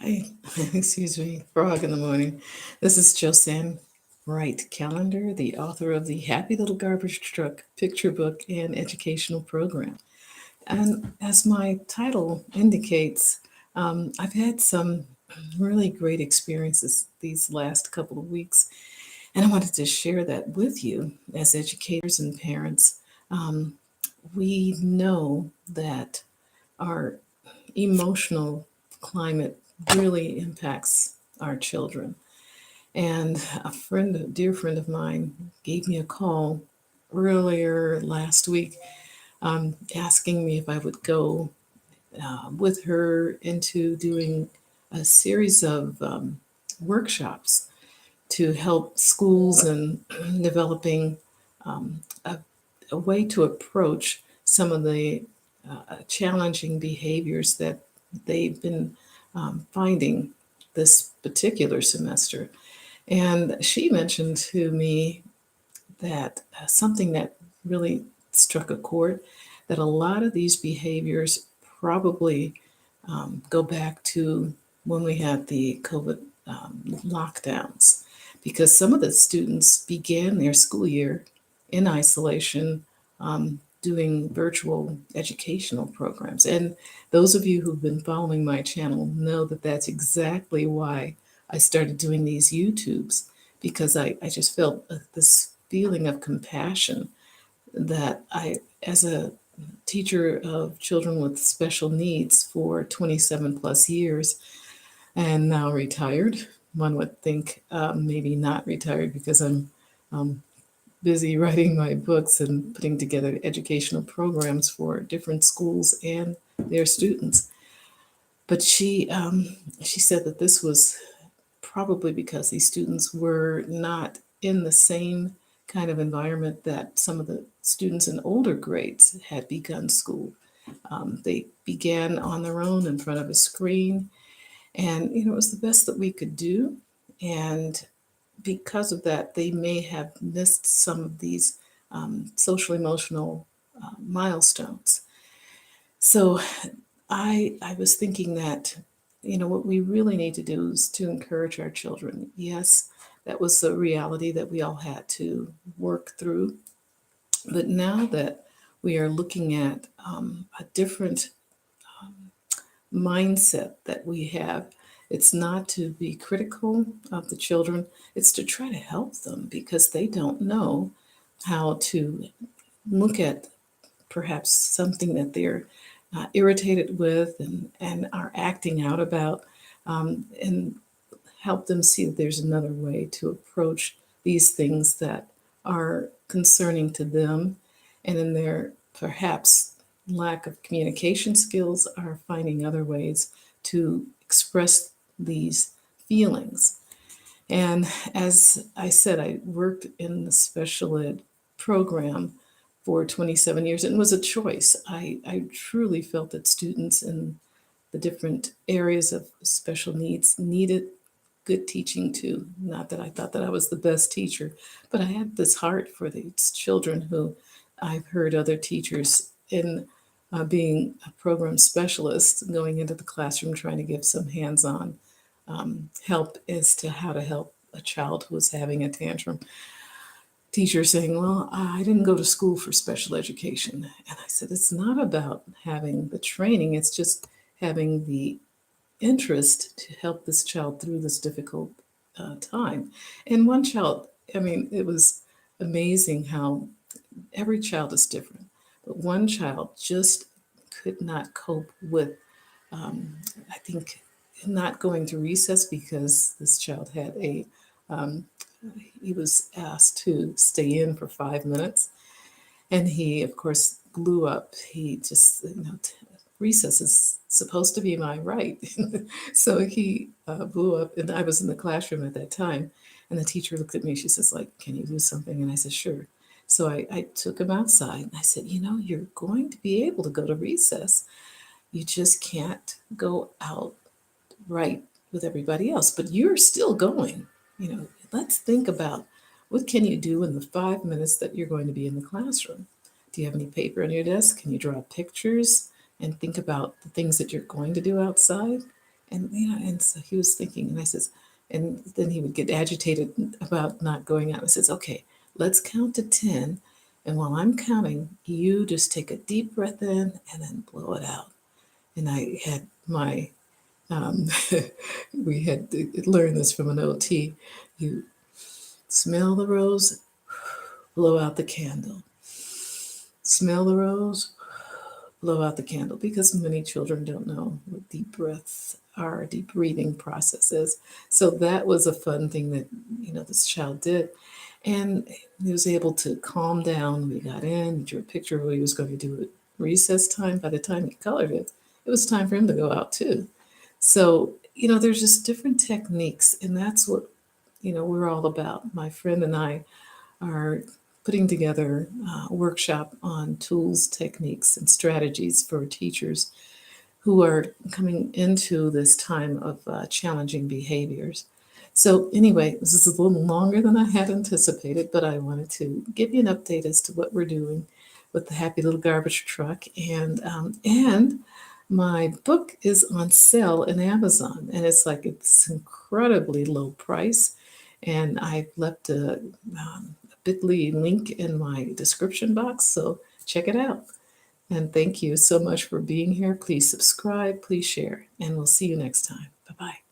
Hi, excuse me, frog in the morning. This is Josanne Wright Callender, the author of the Happy Little Garbage Truck picture book and educational program. And as my title indicates, I've had some really great experiences these last couple of weeks, and I wanted to share that with you as educators and parents. Um, we know that our emotional climate really impacts our children. And a dear friend of mine, gave me a call earlier last week, asking me if I would go with her into doing a series of workshops to help schools in developing um, a, a way to approach some of the challenging behaviors that they've been finding this particular semester. And she mentioned to me that something that really struck a chord, that a lot of these behaviors probably go back to when we had the COVID lockdowns, because some of the students began their school year in isolation, doing virtual educational programs. And those of you who've been following my channel know that that's exactly why I started doing these YouTubes, because I just felt this feeling of compassion that as a teacher of children with special needs for 27 plus years, and now retired. One would think maybe not retired because I'm um, busy writing my books and putting together educational programs for different schools and their students. But she said that this was probably because these students were not in the same kind of environment that some of the students in older grades had begun school. They began on their own in front of a screen, and it was the best that we could do. And because of that, they may have missed some of these social emotional milestones. So I was thinking that, what we really need to do is to encourage our children. Yes, that was a reality that we all had to work through. But now that we are looking at a different mindset that we have, it's not to be critical of the children, it's to try to help them because they don't know how to look at perhaps something that they're irritated with and are acting out about, and help them see that there's another way to approach these things that are concerning to them, and in their perhaps lack of communication skills are finding other ways to express these feelings. And as I said, I worked in the special ed program for 27 years, and it was a choice. I truly felt that students in the different areas of special needs needed good teaching too. Not that I thought that I was the best teacher, but I had this heart for these children who I've heard other teachers in being a program specialist going into the classroom trying to give some hands on help as to how to help a child who was having a tantrum. Teacher saying, "Well, I didn't go to school for special education." And I said, "It's not about having the training, it's just having the interest to help this child through this difficult time." And one child, I mean, it was amazing how every child is different, but one child just could not cope with, I think, not going to recess because this child had um, he was asked to stay in for 5 minutes, and he, of course, blew up. He just, recess is supposed to be my right. So he blew up, and I was in the classroom at that time. And the teacher looked at me. She says, like, "Can you do something?" And I said, "Sure." So I took him outside, and I said, "You're going to be able to go to recess. You just can't go out right with everybody else, but you're still going. You know, let's think about what can you do in the 5 minutes that you're going to be in the classroom. Do you have any paper on your desk? Can you draw pictures and think about the things that you're going to do outside? And, and so he was thinking, and I says, and then he would get agitated about not going out. I says, okay, let's count to 10. And while I'm counting, you just take a deep breath in and then blow it out. And I had my, um, we had learned this from an OT. You smell the rose, blow out the candle. Smell the rose, blow out the candle, because many children don't know what deep breaths are, deep breathing processes. So that was a fun thing that, this child did. And he was able to calm down. We got in, he drew a picture of what he was going to do at recess time. By the time he colored it, it was time for him to go out too. So, there's just different techniques, and that's what, we're all about. My friend and I are putting together a workshop on tools, techniques, and strategies for teachers who are coming into this time of challenging behaviors. So, anyway, this is a little longer than I had anticipated, but I wanted to give you an update as to what we're doing with the Happy Little Garbage Truck. And my book is on sale in Amazon, and it's incredibly low price. And I've left a bit.ly link in my description box, so check it out. And thank you so much for being here. Please subscribe, please share, and we'll see you next time. Bye bye.